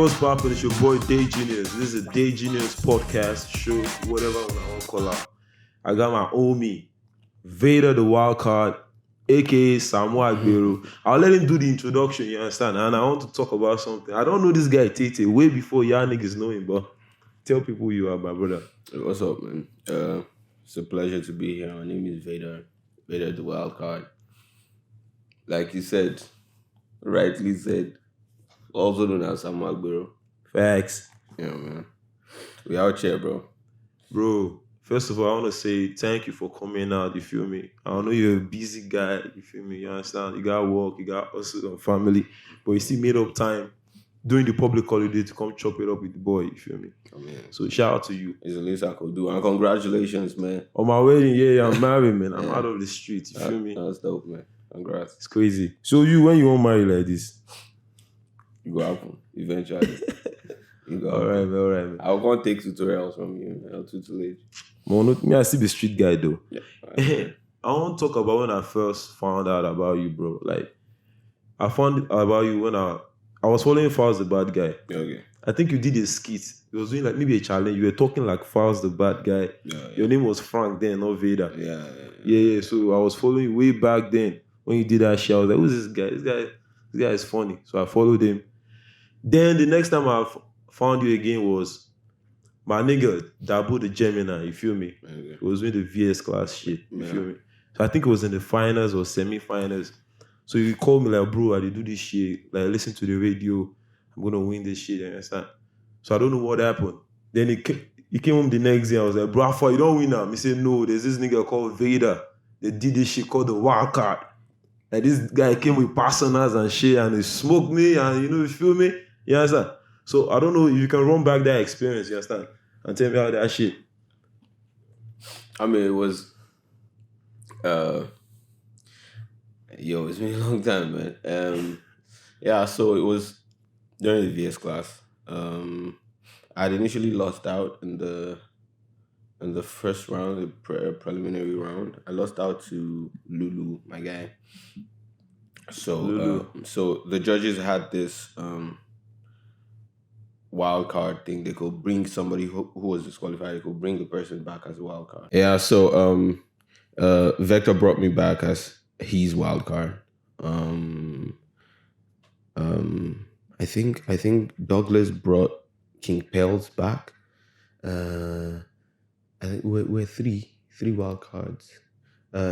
what's poppin'? It's your boy DayGenius. This is a DayGenius Podcast show, whatever I want to call it. I got my homie, Vader The Wildcard, aka Samo Agbero. I'll let him do the introduction, you understand? And I want to talk about something. I don't know this guy Tete way before y'all niggas know him, but tell people who you are, my brother. Hey, what's up, man? It's a pleasure to be here. My name is Vader The Wildcard. Like you said, rightly said, also known as Samo Agbero. Facts. Yeah, man. We out here, bro. Bro, first of all, I want to say thank you for coming out, you feel me? I know you're a busy guy, you feel me? You understand? You got work, you got hustle and family, but you still made up time during the public holiday to come chop it up with the boy, you feel me? Oh, man. So shout out to you. It's the least I could do. And congratulations, man. On my wedding, yeah, I'm married, man. I'm out of the street, you feel me? That's dope, man. Congrats. It's crazy. So when you want marry like this? You go happen eventually. You go All right, man. I won't take tutorials from you, man. I'll tutelage. Me, I still be street guy though. Yeah. Right. I want to talk about when I first found out about you, bro. Like, I found about you when I was following Fowls the Bad Guy. Okay. I think you did a skit. It was doing like maybe a challenge. You were talking like Fowls the Bad Guy. Yeah. Your name was Frank then, not Vader. Yeah. So I was following you way back then when you did that shit. I was like, who's this guy? This guy is funny. So I followed him. Then the next time I found you again was my nigga Dabo the Gemini, you feel me? Okay. It was with the VS class shit, you Yeah. feel me? So I think it was in the finals or semi-finals. So you called me like, bro, I did do this shit. Like, listen to the radio. I'm going to win this shit, you understand? So I don't know what happened. Then he came home the next day. I was like, bro, I thought you don't win now. He said, no, there's this nigga called Vader. They did this shit called the Wildcard. Like, this guy came with personas and shit and he smoked me and, you feel me? You understand? So I don't know if you can run back that experience, you understand? And tell me how that shit. I mean, it was, it's been a long time, man. So it was during the VS class. I'd initially lost out in the first round, the preliminary round. I lost out to Lulu, my guy. So, so the judges had this wild card thing. They could bring somebody who was disqualified. They could bring the person back as a wild card. Yeah. So Vector brought me back as his wild card. I think Douglas brought King Pels back. I think we're three wild cards.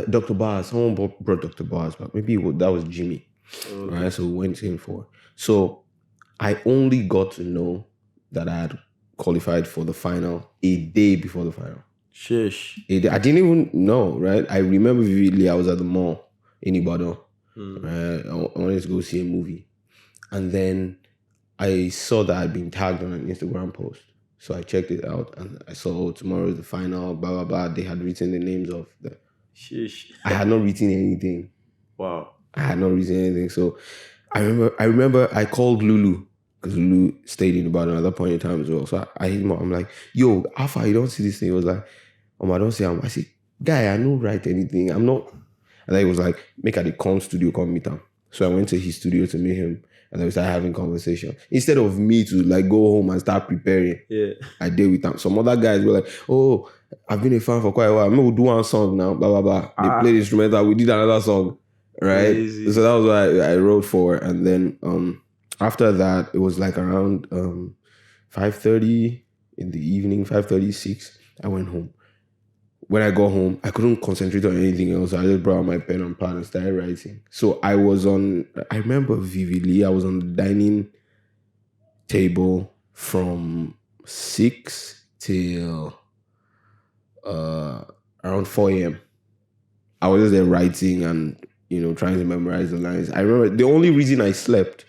Dr. Bars, someone brought Dr. Bars back. Maybe that was Jimmy. Okay. Right, so we went in for. So I only got to know that I had qualified for the final a day before the final. Sheesh. I didn't even know, right? I remember vividly I was at the mall in Ibadan. Right? I wanted to go see a movie. And then I saw that I'd been tagged on an Instagram post. So I checked it out and I saw, tomorrow is the final, blah, blah, blah. They had written the names of the... Sheesh. I had not written anything. Wow. I had not written anything. So I remember I called Lulu because Lulu stayed in Ibadan at that point in time as well. So I hit him up. I'm like, yo, Alpha, you don't see this thing? He was like, I don't see him. I said, guy, I don't write anything. I'm not. And then he was like, make a come studio, come meet him. So I went to his studio to meet him. And then we started having conversation. Instead of me to like go home and start preparing, I did with them. Some other guys were like, oh, I've been a fan for quite a while. Maybe we'll do one song now, blah, blah, blah. They played instrumental. We did another song, right? Crazy. So that was what I wrote for. And then after that, it was like around 5:30 in the evening, 5:36, I went home. When I got home, I couldn't concentrate on anything else. I just brought out my pen and pad and started writing. So I remember vividly, I was on the dining table from 6 till around 4 a.m. I was just there writing and, trying to memorize the lines. I remember the only reason I slept,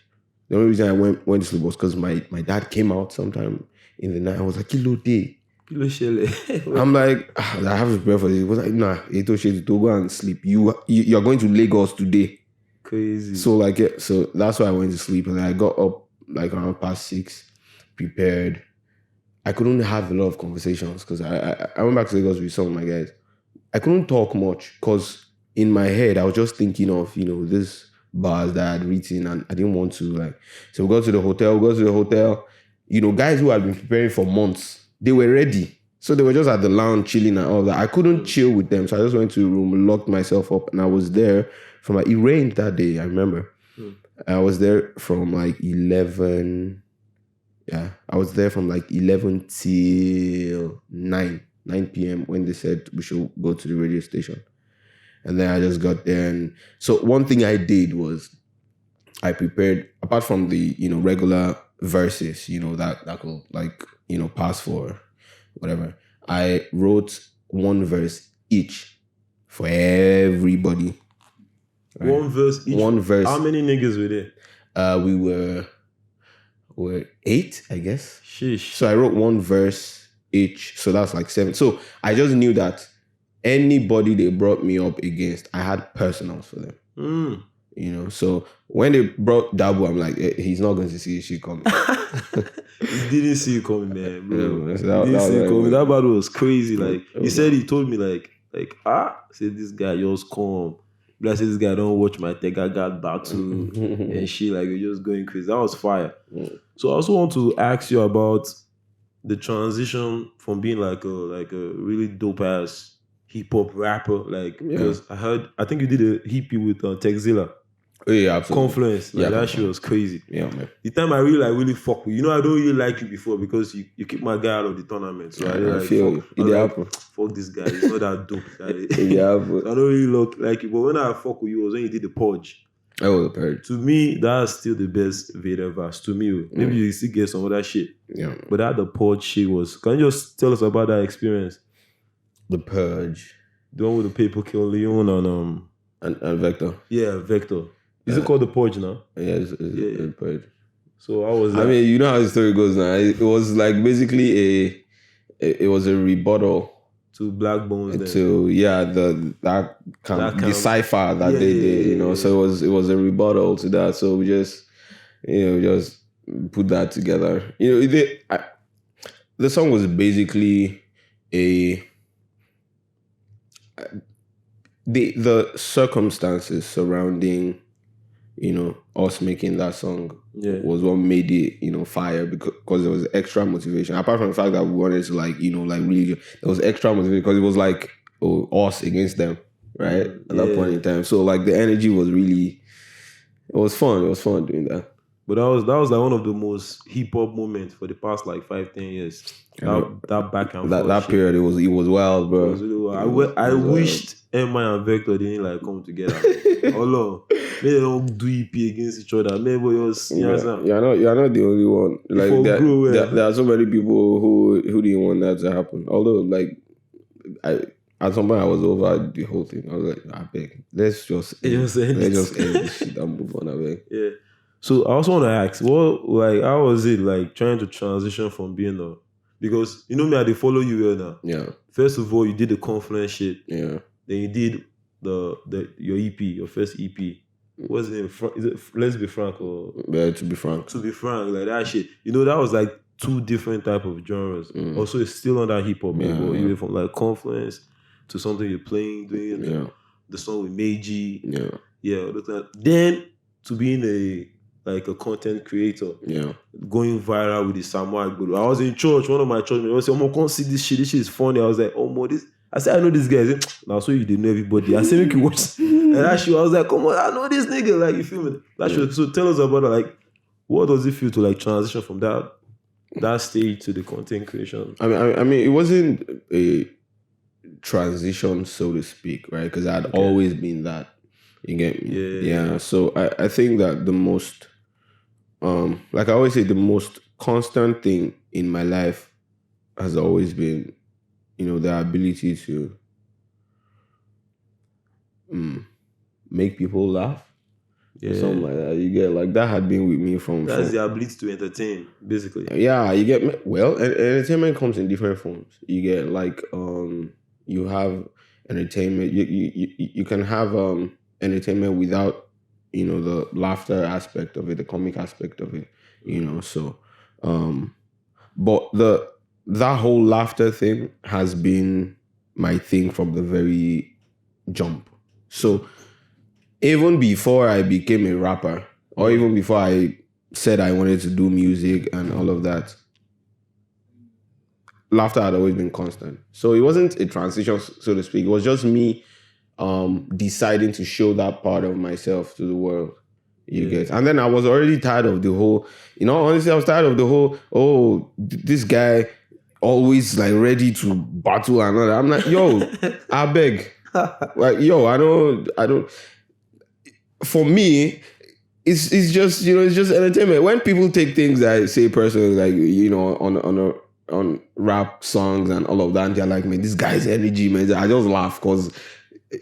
the only reason I went to sleep was because my dad came out sometime in the night. I was like, Kilo day. I'm like, I have to prepare for this. He was like, nah, to go and sleep. You're going to Lagos today. Crazy. So so that's why I went to sleep. And I got up like around past 6, prepared. I couldn't have a lot of conversations because I went back to Lagos with some of my guys. I couldn't talk much because in my head I was just thinking of this bars that I had written, and I didn't want to like. So we go to the hotel. You know, guys who had been preparing for months, they were ready. So they were just at the lounge chilling and all that. I couldn't chill with them, so I just went to the room, locked myself up, and I was there from like, it rained that day, I remember. I was there from like 11. Yeah, I was there from like 11 till 9 p.m. when they said we should go to the radio station. And then I just got there. And so one thing I did was I prepared, apart from the, you know, regular verses, you know, that could like, you know, pass for whatever. I wrote one verse each for everybody. Right? One verse each? One verse. How many niggas were there? We were 8, I guess. Sheesh. So I wrote one verse each. So that's like 7. So I just knew that anybody they brought me up against, I had personals for them. You know, so when they brought Dabo, I'm like, he's not going to see his shit coming. He didn't see it coming, man, bro. Yeah, he didn't see it coming. That battle was crazy. Like, he told me, like, said this guy just calm. But I said, this guy don't watch my Tegagat battle and shit. Like, you're just going crazy. That was fire. So I also want to ask you about the transition from being like a really dope ass hip hop rapper. Like, because I think you did a hippie with Texzilla. Oh, yeah, absolutely. Confluence. Like, that shit was crazy. Yeah, man. The time I really fuck with you. You know, I don't really like you before because you keep my guy out of the tournament. So I feel fuck this guy. He's not that dope. So I don't really like you. But when I fuck with you was when you did the Purge. I was a purge. To me, that's still the best Vader verse. To me, maybe you still get some other shit. Yeah. But that the Purge shit was. Can you just tell us about that experience? The Purge. The one with the paper kill Leon and Vector. Yeah, Vector. Is it called the Purge now? Yeah, it's the Purge. So I was. I mean, you know how the story goes now. It was like basically it was a rebuttal to Blaqbonez. To the cipher that they did, you know. So it was a rebuttal to that. So we just put that together. You know, the song was basically the circumstances surrounding, you know, us making that song was what made it, you know, fire, because there was extra motivation. Apart from the fact that we wanted to, like, you know, like really, there was extra motivation because it was like us against them, right? At that point in time. So like the energy was really, it was fun. It was fun doing that. But that was like one of the most hip hop moments for the past like 5-10 years. That back and forth. That period, it was wild, bro. It was really wild. I wished Emma and Vector didn't like come together. Although they don't do EP against each other. Maybe you're not the only one. Like there are so many people who didn't want that to happen. Although like at some point I was over the whole thing. I was like, I beg, let's just end this shit and move on. I beg. Yeah. So I also want to ask, how was it like trying to transition from being because you know me, I did follow you here now. Yeah. First of all, you did the Confluence shit. Yeah. Then you did your EP, your first EP. What's the name? Is it Let's Be Frank or? Yeah, To Be Frank. To Be Frank, like that shit. You know, that was like 2 different type of genres. Also, it's still on that hip hop. You went from like Confluence to something you're playing, doing the song with Meiji. Yeah. Then to being a content creator. Yeah. Going viral with the Samo Agbero. I was in church, one of my church members said, come see this shit. This shit is funny. I was like, this. I said, I know this guy. Now, so you didn't know everybody. I said, make you watch. And that shit, I was like, come on, I know this nigga. Like, you feel me? That shit. So tell us about it. Like, what does it feel to like transition from that stage to the content creation? I mean, it wasn't a transition, so to speak, right? Because I had always been that. You get me? Yeah. So I think that the most, like I always say, the most constant thing in my life has always been, you know, the ability to make people laugh. Yeah. Something like that. You get, like, that had been with me from... That's the ability to entertain, basically. Yeah, you get... Well, entertainment comes in different forms. You get, like, you have entertainment. You can have entertainment without, you know, the laughter aspect of it, the comic aspect of it, you know, so... But that whole laughter thing has been my thing from the very jump. So even before I became a rapper, or even before I said I wanted to do music and all of that, laughter had always been constant. So it wasn't a transition, so to speak. It was just me deciding to show that part of myself to the world. You get. And then I was already tired of the whole, honestly, I was tired of the whole, this guy always like ready to battle and all that. I'm like, yo, I beg. Like, yo, I don't. For me, it's just, it's just entertainment. When people take things that I say personally, like, on rap songs and all of that, and they're like, man, this guy's energy, man. I just laugh because,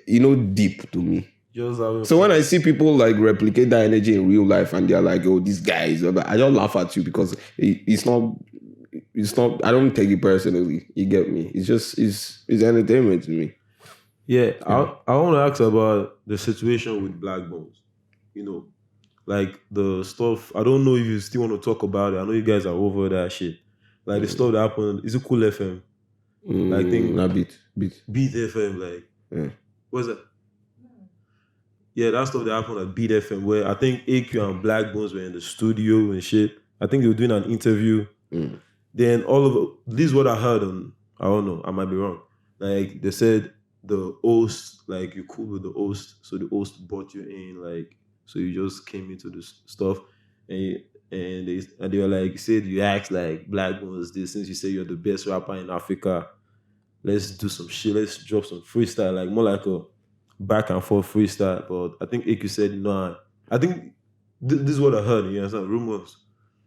deep to me. So when I see people like replicate that energy in real life and they're like, oh, this guy is, I just laugh at you because it's not, I don't take it personally. You get me? It's just, it's entertainment to me. Yeah. I want to ask about the situation with Blaqbonez. Like the stuff, I don't know if you still want to talk about it. I know you guys are over that shit. Like the stuff that happened, is it Cool FM? I think not Beat FM, like, what's that? Yeah, that stuff that happened at Beat FM, where I think AQ and Blaqbonez were in the studio and shit. I think they were doing an interview. Then this is what I heard on, I don't know, I might be wrong. Like they said the host, like you cool with the host, so the host brought you in, like, so you just came into this stuff, and they were like, said you asked like Blaqbonez this, since you say you're the best rapper in Africa, let's do some shit, let's drop some freestyle, like more like a back and forth freestyle. But I think AQ said no. I think this is what I heard. You understand? Rumors.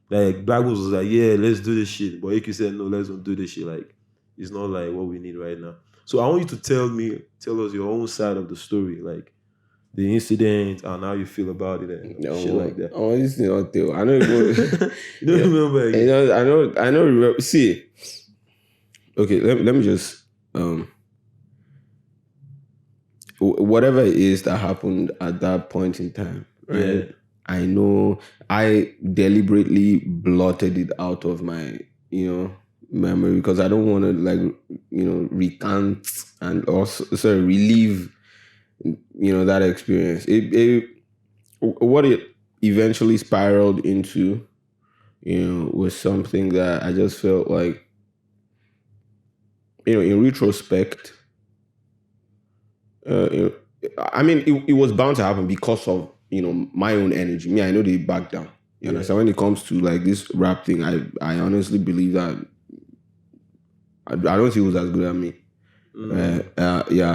Like Blaqbonez was like, yeah, let's do this shit. But AQ said no, let's don't do this shit. Like it's not like what we need right now. So I want you to tell us your own side of the story, like the incident and how you feel about it and shit like that. Oh, this thing not tell. I know. You don't remember again. I know. Remember. See, okay. Let me just whatever it is that happened at that point in time, right? Yeah. I know I deliberately blotted it out of my, memory because I don't want to recant and also relieve, that experience. What it eventually spiraled into, was something that I just felt like, in retrospect, I mean, it was bound to happen because of, my own energy. Me, I know they back down. You understand? When it comes to like this rap thing, I honestly believe that I don't think it was as good as me.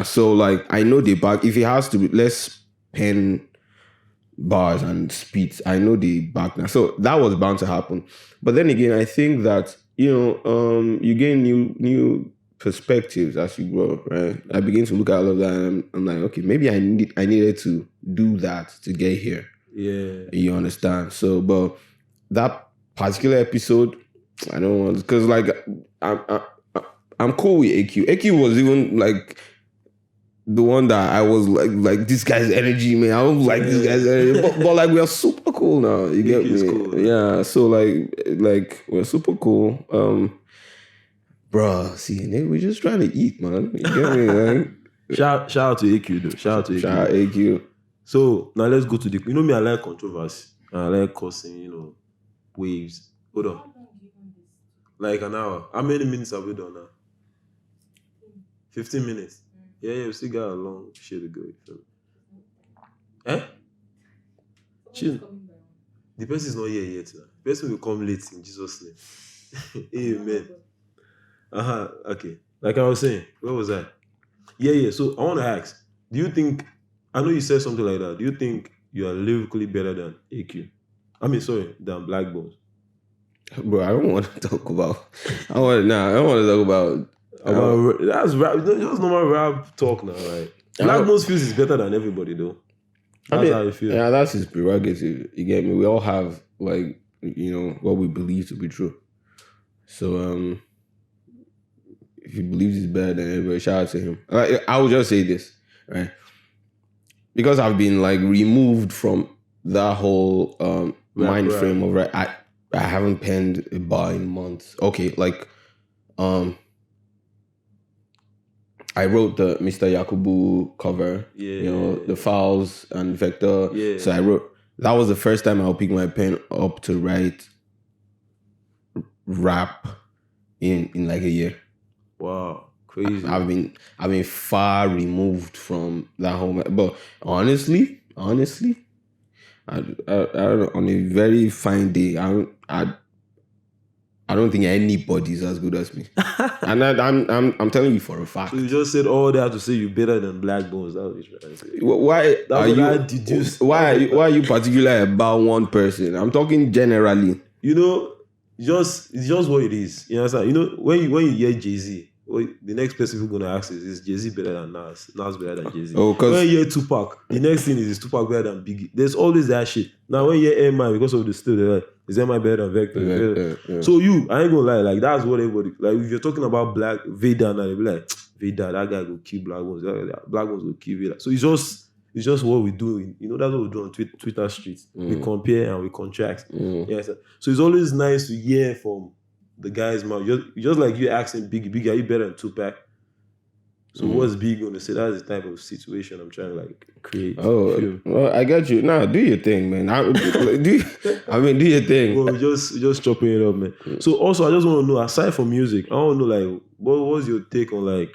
So like I know they back. If it has to be less pen bars and speeds, I know they back now. So that was bound to happen. But then again, I think that you gain new perspectives as you grow, right? I begin to look at all of that and I'm like, okay, maybe I needed to do that to get here. Yeah. You understand? So, but that particular episode, I don't want, because like I'm cool with AQ. AQ was even like the one that I was like this guy's energy, man. I was like this guy's energy, but like we are super cool now. You get me? Cool, yeah. So like we're super cool. Bro, see, we're just trying to eat, man. You get me? Like, shout out to AQ though. Shout out to AQ. Shout out AQ. So now let's go to the. Me, I like controversy. I like causing, waves. Hold on. Like an hour. How many minutes have we done now? 15 minutes. Yeah, we still got a long shit to go. Chill. The person is not here yet. Now. The person will come late in Jesus' name. Amen. Okay. Like I was saying, where was I? Yeah. So I want to ask, do you think, I know you said something like that, do you think you are lyrically better than AQ? Than Blaqbonez? Bro, I don't want to talk about, I don't want to talk about that's rap, just normal rap talk now, right? Blaqbonez feels is better than everybody though. That's how you feel. Yeah, that's his prerogative. You get me? We all have like, what we believe to be true. So if he believes he's better than everybody, shout out to him. I will just say this, right? Because I've been like removed from that whole mind frame of I haven't penned a bar in months. Okay, like I I wrote the Mr. Yakubu cover, the files and vector. Yeah. So I wrote, that was the first time I'll pick my pen up to write rap in like a year. Wow. Crazy. I've been far removed from that whole, but honestly, I don't know, on a very fine day, I don't think anybody's as good as me. And I'm telling you for a fact. So you just said all that to say you're better than Blaqbonez. That was what you're trying to say. Why are you particular about one person? I'm talking generally. It's just what it is. You understand? When you hear Jay-Z, the next person who's gonna ask is Jay-Z better than Nas? Nas better than Jay-Z. Oh, when you hear Tupac, the next thing is Tupac better than Biggie? There's always that shit. Now when you hear MI, because of the still, they're like, is MI better than Vector? Yeah. So I ain't gonna lie, like that's what everybody, like if you're talking about Vader now, they'll be like, Vader, that guy will kill Blaqbonez. Blaqbonez will kill Vader. So it's just what we do. That's what we do on Twitter streets. We compare and we contrast. Yes. So it's always nice to hear from the guy's mouth. Just like you asking Biggie, are you better than Tupac? So what's Biggie going to say? That's the type of situation I'm trying to create. Oh, well, I got you. Nah, do your thing, man. Do your thing. Well, we're just chopping it up, man. So also, I just want to know, aside from music, I want to know, what's your take on,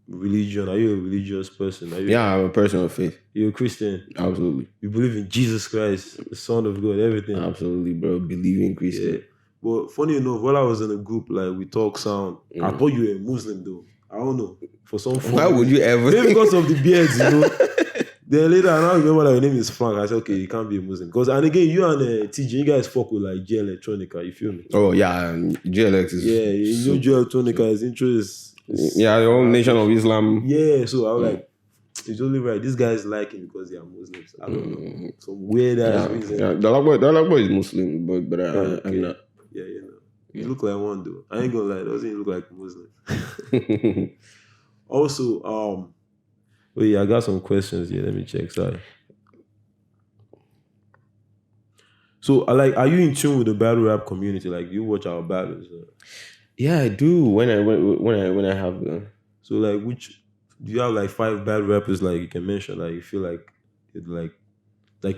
religion? Are you a religious person? I'm a person of faith. You're a Christian? Absolutely. You believe in Jesus Christ, the Son of God, everything? Absolutely, bro. Believe in Christian. Yeah. But funny enough, while I was in a group, we talk sound, I thought you were a Muslim, though. I don't know. For some fun. Why would you ever? Maybe because of the beards, Then later, I now remember that your name is Frank. I said, okay, you can't be a Muslim. And again, you and TJ, you guys fuck with J Electronica, you feel me? Oh, yeah. JLX is... Yeah, J Electronica, his intro is... Yeah, the whole Nation of Islam. Yeah, so I was it's only right. These guys like him because they are Muslims. I don't know. Some weird-ass reason. Yeah, the Black Boy is Muslim, but I'm not. Yeah, You look like one, though. I ain't gonna lie. Doesn't look like a Muslim. Also, wait, I got some questions here. Let me check. Sorry. So, are you in tune with the battle rap community? You watch our battles? Yeah, I do. When I have them. So, which do you have 5 battle rappers you can mention? You feel it you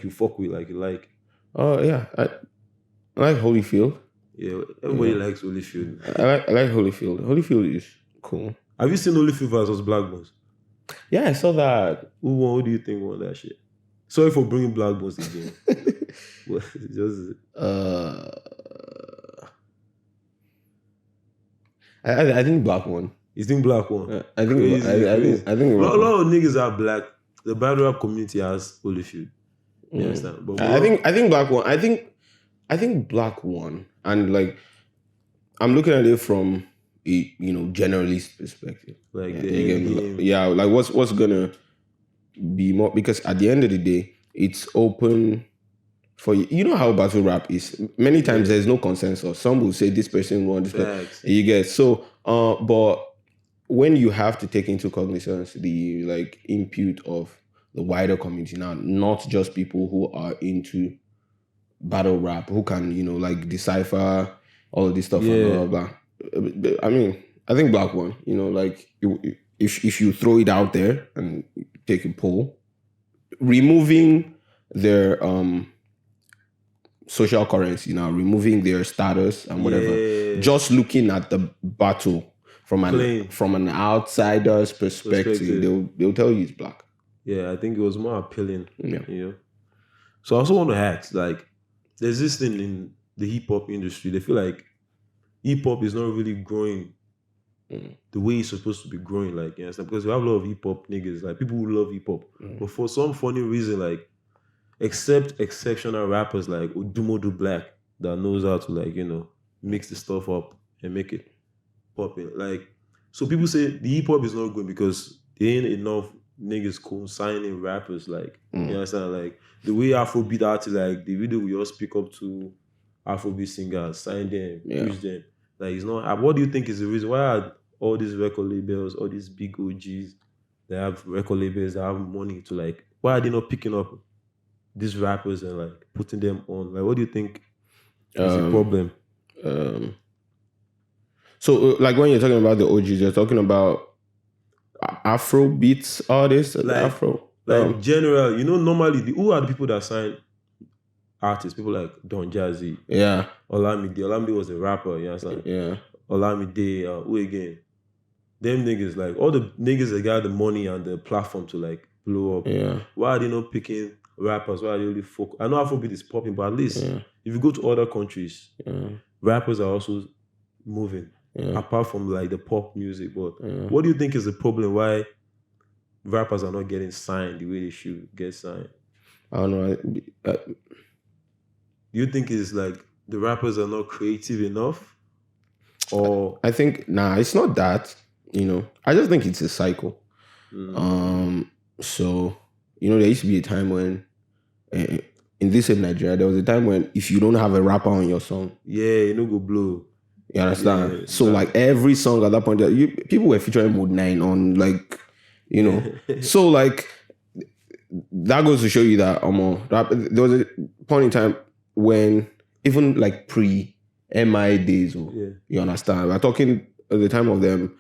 fuck with, you like? Oh yeah, I like Holyfield. Yeah, everybody likes Holyfield. I like Holyfield. Holyfield is cool. Have you seen Holyfield versus Blaqbonez? Yeah, I saw that. Who do you think won that shit? Sorry for bringing Blaqbonez again. Just I think Black won. You think Black won? I think a lot of niggas are black. The battle rap community has Holyfield. You understand? But I think Black won. I think Black won, and I'm looking at it from a generalist perspective. What's gonna be more, because at the end of the day, it's open for how battle rap is. Many times there's no consensus. Some will say this person won, this person. You get so. But when you have to take into cognizance the input of the wider community now, not just people who are into battle rap, who can decipher all of this stuff and blah blah blah. I mean, I think Black won. If you throw it out there and take a poll, removing their social currency now, removing their status and whatever, just looking at the battle from an outsider's perspective. They'll tell you it's Black. Yeah, I think it was more appealing. Yeah. So I also want to ask, there's this thing in the hip hop industry. They feel like hip hop is not really growing the way it's supposed to be growing. Because we have a lot of hip hop niggas, people who love hip hop, but for some funny reason, except exceptional rappers like Odumodu Black that knows how to mix the stuff up and make it popping. So people say the hip hop is not good because there ain't enough niggas co-signing rappers. You understand? The way Afrobeat artists, the video we all speak up to Afrobeat singers, sign them, push them. It's not. What do you think is the reason? Why are all these record labels, all these big OGs, they have record labels that have money to why are they not picking up these rappers and putting them on? What do you think is the problem? So when you're talking about the OGs, you're talking about Afro beats artists, Afro. General, normally who are the people that sign artists? People like Don Jazzy, yeah, Olamide. Olamide was a rapper, you understand? yeah. Olamide, who again? Them niggas, like all the niggas that got the money and the platform to like blow up. Yeah. Why are they not picking rappers? Why are they only focus? I know Afrobeat is popping, but at least if you go to other countries, rappers are also moving. Apart from like the pop music. But what do you think is the problem? Why rappers are not getting signed the way they should get signed? I don't know. Do you think it's like the rappers are not creative enough? Or I think it's not that. I just think it's a cycle. So there used to be a time when in this in Nigeria, there was a time when if you don't have a rapper on your song, go blow. You understand? So like every song at that point, people were featuring Mode 9 on like, so like that goes to show you that there was a point in time when even like pre-MI days, you understand? We're talking at the time of them,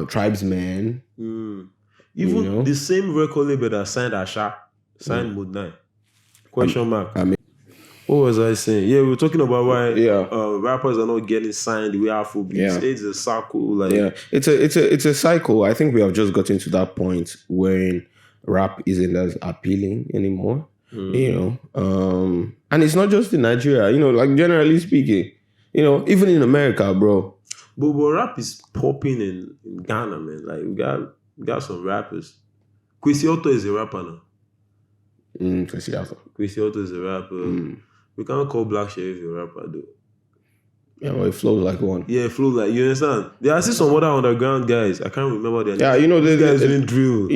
Tribesmen. Even the same record label that signed Asha, signed Mode 9. Question mark. What was I saying? Yeah, we were talking about why rappers are not getting signed the way Afrobeat. Yeah. It's a cycle. It's a cycle. I think we have just gotten to that point when rap isn't as appealing anymore. And it's not just in Nigeria. Like generally speaking, even in America, bro. But rap is popping in Ghana, man. Like we got some rappers. Kwesi Otto is a rapper now. Kwesi Otto is a rapper. We can't call Black Sheriff a rapper, though. Yeah, well, it flows like one. Yeah, it flows like, you understand? There are still some other underground guys. I can't remember their names. Yeah, these guys doing drill.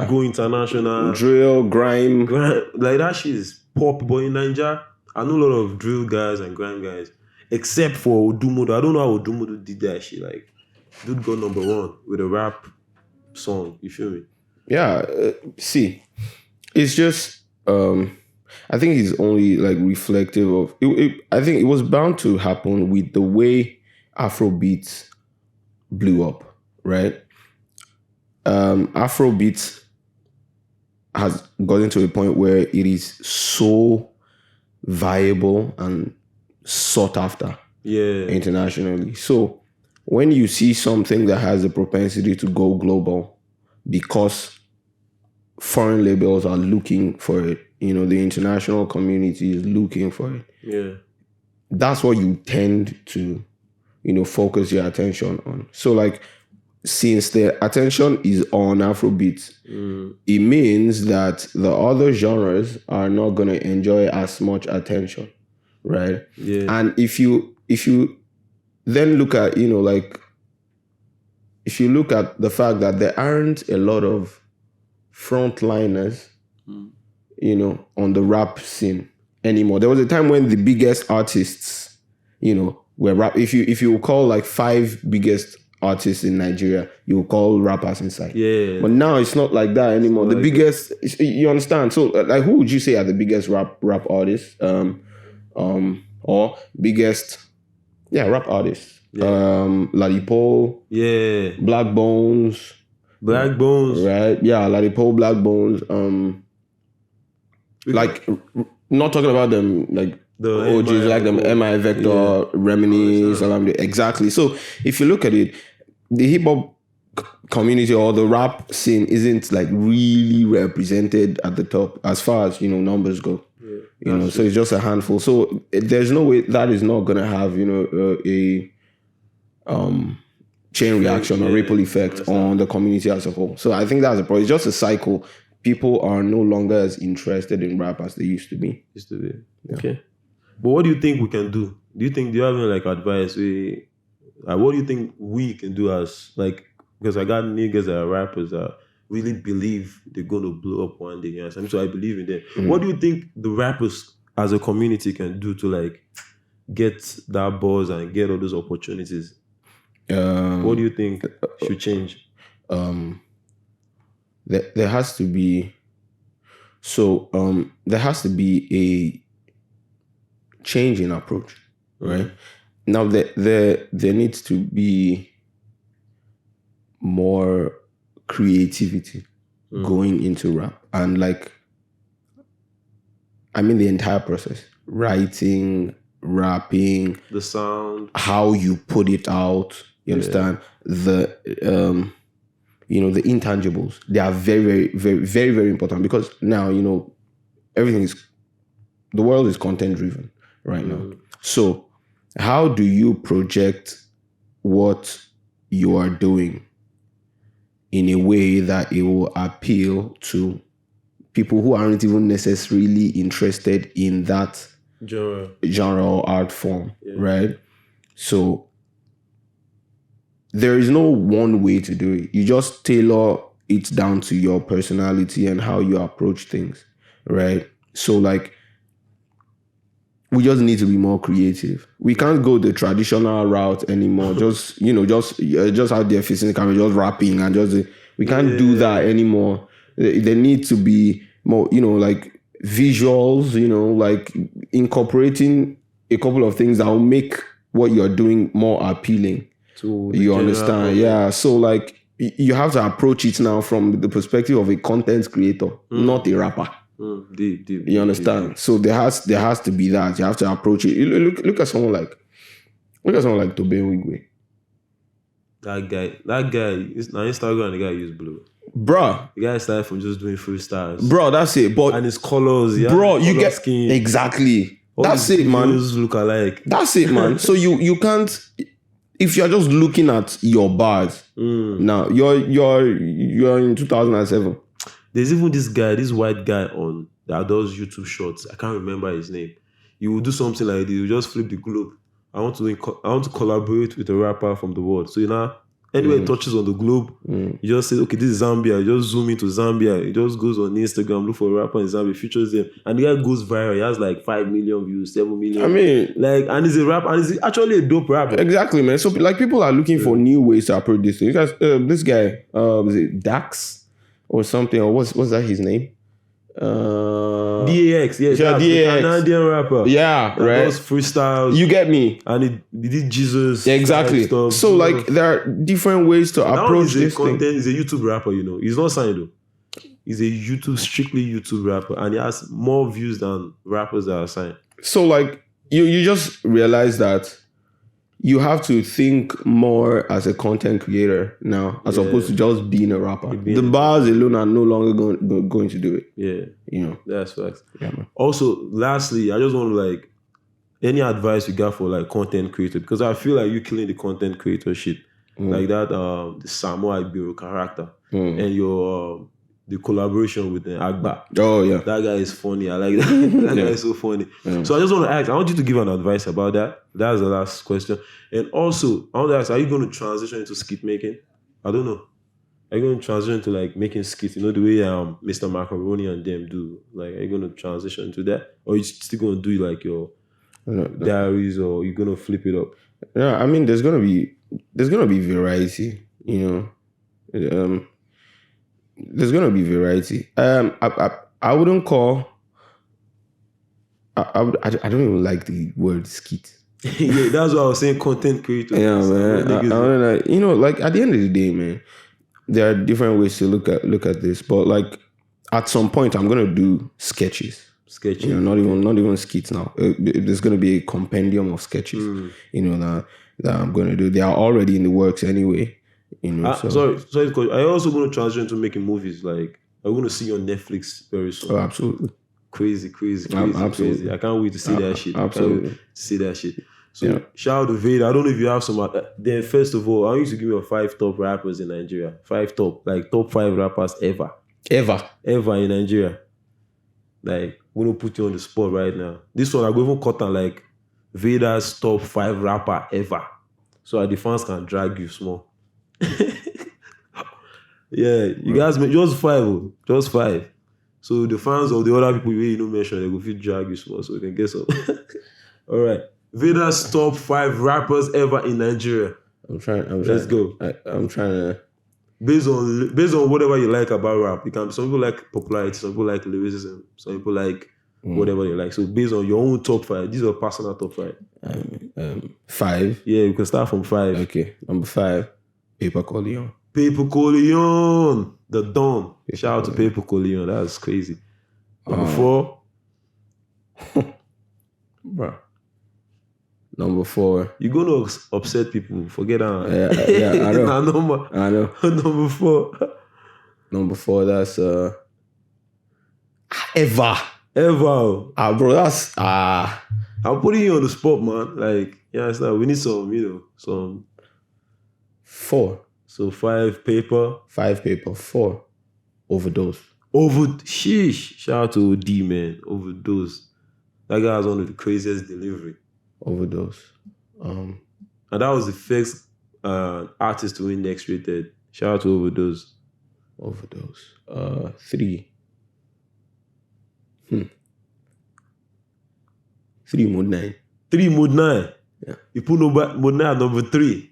Go international. Drill, grime. Like that shit is pop. But in Nigeria, I know a lot of drill guys and grime guys. Except for Odumodu. I don't know how Odumodu did that shit. Like, dude got number 1 with a rap song. You feel me? Yeah. See, it's just... I think it's only like reflective of I think it was bound to happen with the way Afrobeats blew up, right? Afrobeats has gotten to a point where it is so viable and sought after internationally. So when you see something that has a propensity to go global because foreign labels are looking for it, the international community is looking for it. Yeah. That's what you tend to, focus your attention on. So like, since the attention is on Afrobeats, it means that the other genres are not going to enjoy as much attention, right? Yeah. And if you then look at, if you look at the fact that there aren't a lot of frontliners, on the rap scene anymore. There was a time when the biggest artists, were rap. If you call like 5 biggest artists in Nigeria, you will call rappers inside. Yeah. But now it's not like that anymore. The biggest, you understand? So like, who would you say are the biggest rap artists? Or biggest, rap artists. Yeah. Ladipo. Yeah. Blaqbonez. Right? Yeah, Ladipo, Blaqbonez. Like, not talking about them like the OGs, like them MI, Vector, Remini, Salam. Exactly. So if you look at it, the hip hop community or the rap scene isn't like really represented at the top as far as numbers go. Yeah, so it's just a handful. So there's no way that is not gonna have a chain reaction or ripple effect on the community as a whole. So I think that's a problem. It's just a cycle. People are no longer as interested in rap as they used to be. Yeah. Okay. But what do you think we can do? Do you have any like advice? What do you think we can do as like, because I got niggas that are rappers that really believe they're going to blow up one day. So I believe in them. What do you think the rappers as a community can do to like get that buzz and get all those opportunities? What do you think should change? There has to be a change in approach, right? Now there needs to be more creativity going into rap. And like, I mean the entire process. Writing, rapping, The sound. how you put it out. You understand? The the intangibles. They are very, very, very, very, very important because now, the world is content driven right now. So how do you project what you are doing in a way that it will appeal to people who aren't even necessarily interested in that genre or art form, right? So there is no one way to do it. You just tailor it down to your personality and how you approach things, right? So like, we just need to be more creative. We can't go the traditional route anymore. just out there facing the camera, just rapping and we can't do that anymore. There need to be more, like visuals, like incorporating a couple of things that will make what you're doing more appealing. You understand? Yeah. So like, you have to approach it now from the perspective of a content creator, not a rapper. Deep. You understand? So there has to be that. You have to approach it. Look at someone like Tobe Wigwe. That guy is on Instagram. The guy use blue. Bruh. The guy started from just doing freestyles. Bro, that's it. But and his colors, bro, you get skin. Exactly. All that's it, man. Look alike. That's it, man. So you can't. If you're just looking at your bars now, you're in 2007. There's even this white guy that does YouTube shorts. I can't remember his name. He will do something like this. He will just flip the globe. I want to collaborate with a rapper from the world. So anywhere it touches on the globe, you just say, okay, this is Zambia. You just zoom into Zambia. It just goes on Instagram, look for a rapper in Zambia, features them, and the guy goes viral. He has like 5 million views, 7 million. I mean, like, and he's a rapper, and he's actually a dope rapper. Exactly, man. So like, people are looking for new ways to approach this thing. Because this guy, was it Dax or something, or what's that his name? DAX, DAX. Canadian rapper. Yeah, right. Does freestyles. You get me? And he did Jesus. Exactly. Stuff. So like, there are different ways to approach this thing. He's a YouTube rapper, He's not signed though. He's a strictly YouTube rapper, and he has more views than rappers that are signed. So like, you just realize that you have to think more as a content creator now, as opposed to just being a rapper. The bars alone are no longer going to do it. Yeah. That's facts. Yeah, man. Also, lastly, I just want to any advice you got for like content creator, because I feel like you're killing the content creator shit. Like that, the Samo Agbero character and your the collaboration with Agba. Oh yeah, that guy is funny. I like that. That guy is so funny. So I just want to ask. I want you to give an advice about that. That's the last question. And also, I want to ask: are you going to transition into skit making? I don't know. Are you going to transition to like making skits? The way Mr. Macaroni and them do. Like, are you going to transition into that, or are you still going to do like your diaries, or you're going to flip it up? Yeah, I mean, there's gonna be variety. There's gonna be variety. I wouldn't call. I don't even like the word skit. Yeah, that's what I was saying. Content creator. Yeah, man. Like at the end of the day, man, there are different ways to look at this. But like, at some point, I'm gonna do sketches. Not even skits now. There's gonna be a compendium of sketches. That I'm gonna do. They are already in the works anyway. Sorry, Coach. Are you also going to transition to making movies? Like, I'm going to see you on Netflix very soon. Oh, absolutely. Crazy. Absolutely. I can't wait to see that shit. Absolutely. See that shit. So, shout out to Vader. I don't know if you have some. Then, first of all, I want you to give me your 5 top rappers in Nigeria. 5 top 5 rappers ever in Nigeria. Like, I'm going to put you on the spot right now. This one, I'm going to cut on like Vader's top 5 rapper ever. So the fans can drag you small. Yeah, you guys make just 5. So the fans of the other people you mention, they go feel drag you small, so we can get some. All right, Vader's top 5 rappers ever in Nigeria. Let's go. I'm trying to. Based on whatever you like about rap, some people like popularity, some people like lyricism, some people like whatever they like. So based on your own top 5, these are personal top 5. 5. Yeah, you can start from 5. Okay, number 5. Paper Corleone. Paper Corleone, the Don. Shout out to Paper Corleone. That's crazy. Number 4. Bruh. Number 4. You're gonna upset people. Forget that. Yeah, I know. I know. Number 4. Number 4, that's Ever. Bro, that's I'm putting you on the spot, man. Like, yeah, it's not. We need some. 4. So 5 paper. 5 paper. 4 overdose. Sheesh. Shout out to D, man. Overdose. That guy has one of the craziest delivery. Overdose. And that was the first artist to win Next Rated. Shout out to Overdose. 3. 3 Mode 9. 3 Mode 9. Yeah. You put Mode 9 at number 3.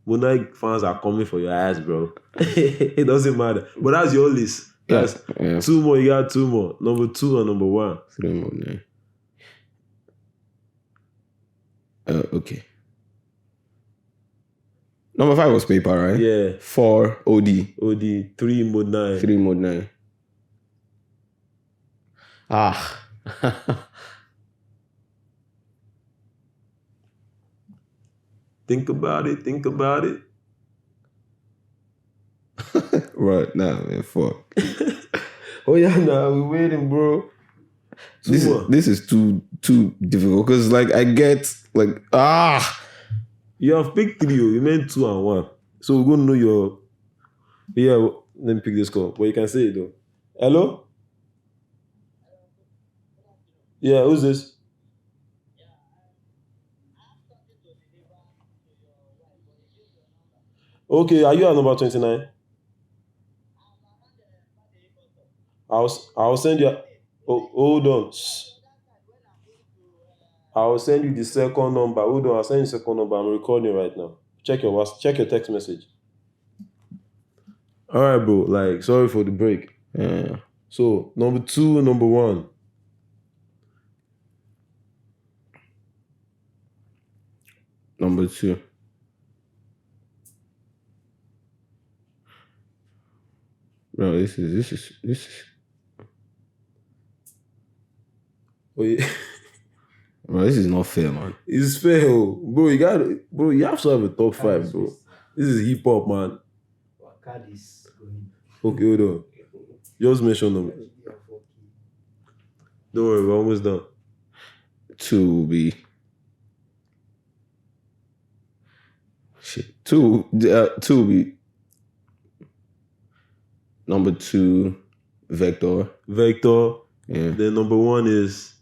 Mode 9 fans are coming for your ass, bro. It doesn't matter. But that's your list. That's 2 more. You got 2 more. Number 2 and number 1. 3 Mode 9. Okay. Number 5 was paper, right? Yeah. 4 OD. 3 Mode 9. 3 Mode 9. Think about it. Right, nah, man, fuck. Oh yeah, nah, we're waiting, bro. This is too difficult because like I get like You have picked 3. You meant 2 and 1. So we're gonna know your. Yeah, let me pick this call. But you can say it though. Hello? Yeah, who's this? Okay, are you at number 29? I'll send you. Hold on. I'll send you the second number. Hold on, I'll send you the second number. I'm recording right now. Check your text message. All right, bro. Like, sorry for the break. Yeah. So number 2, number 1. Number 2. Bro, this is. Oh, yeah. Bro, this is not fair, man. It's fair, bro. You have to have a top 5, bro. This is hip hop, man. Wildcard is going. Okay, hold on. Just mention them. Don't worry, we're almost done. 2 will be. Shit. 2 will be. Number 2, Vector. Yeah. Then number 1 is.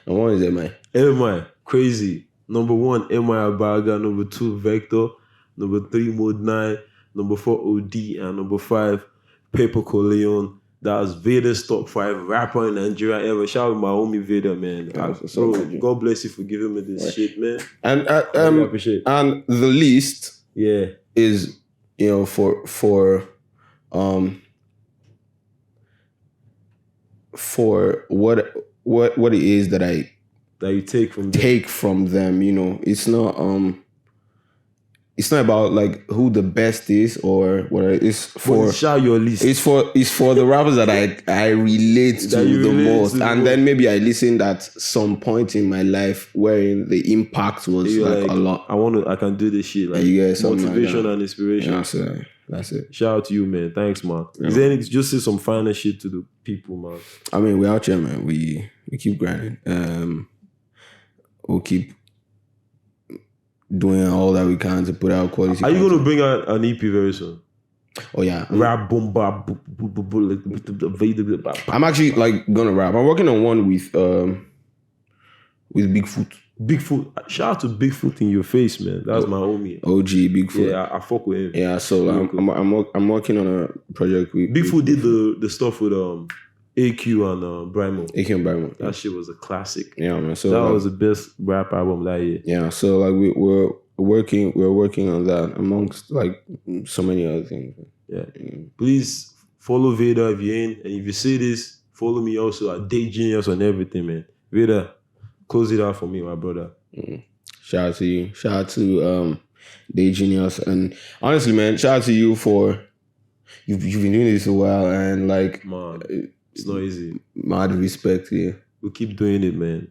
Number 1 is MI. MI. Crazy. Number 1, MI Abaga. Number 2, Vector. Number 3, Mode 9. Number 4, OD. And number 5, Paper Corleone. That's Vader's top 5 rapper in Nigeria ever. Shout out to my homie Vader, man. God bless you for giving me this shit, man. And I appreciate it. And the list is, for what it is that you take from them, it's not about like who the best is or what it's for. Shout your list. It's for the rappers that I relate to the most, and then maybe I listened at some point in my life wherein the impact was like a lot. I can do this shit, like motivation and inspiration. Yeah, that's it. Shout out to you, man. Thanks, man. Yeah. Is there any, just say some final shit to the people, man? I mean, we're out here, man. We keep grinding. We'll keep doing all that we can to put out quality. Are you going to bring out an EP very soon? Oh yeah, rap boom bap. I'm actually like gonna rap. I'm working on one with Bigfoot. Shout out to Bigfoot in your face, man. That's my homie. OG Bigfoot. Yeah, I fuck with him. Yeah, so I'm working on a project with Bigfoot. Did the stuff with AQ and Brymo. AQ and Brymo. That shit was a classic. Yeah, man. So that was the best rap album that year. Yeah, so like we're working on that amongst like so many other things. Yeah. Please follow Vader if you're in, and if you see this, follow me also at DayGenius on everything, man. Vader, close it out for me, my brother. Shout out to you. Shout out to DayGenius. And honestly, man, shout out to you for you've been doing this a while, and like, Man, it's not easy. mad respect, yeah. We'll keep doing it, man.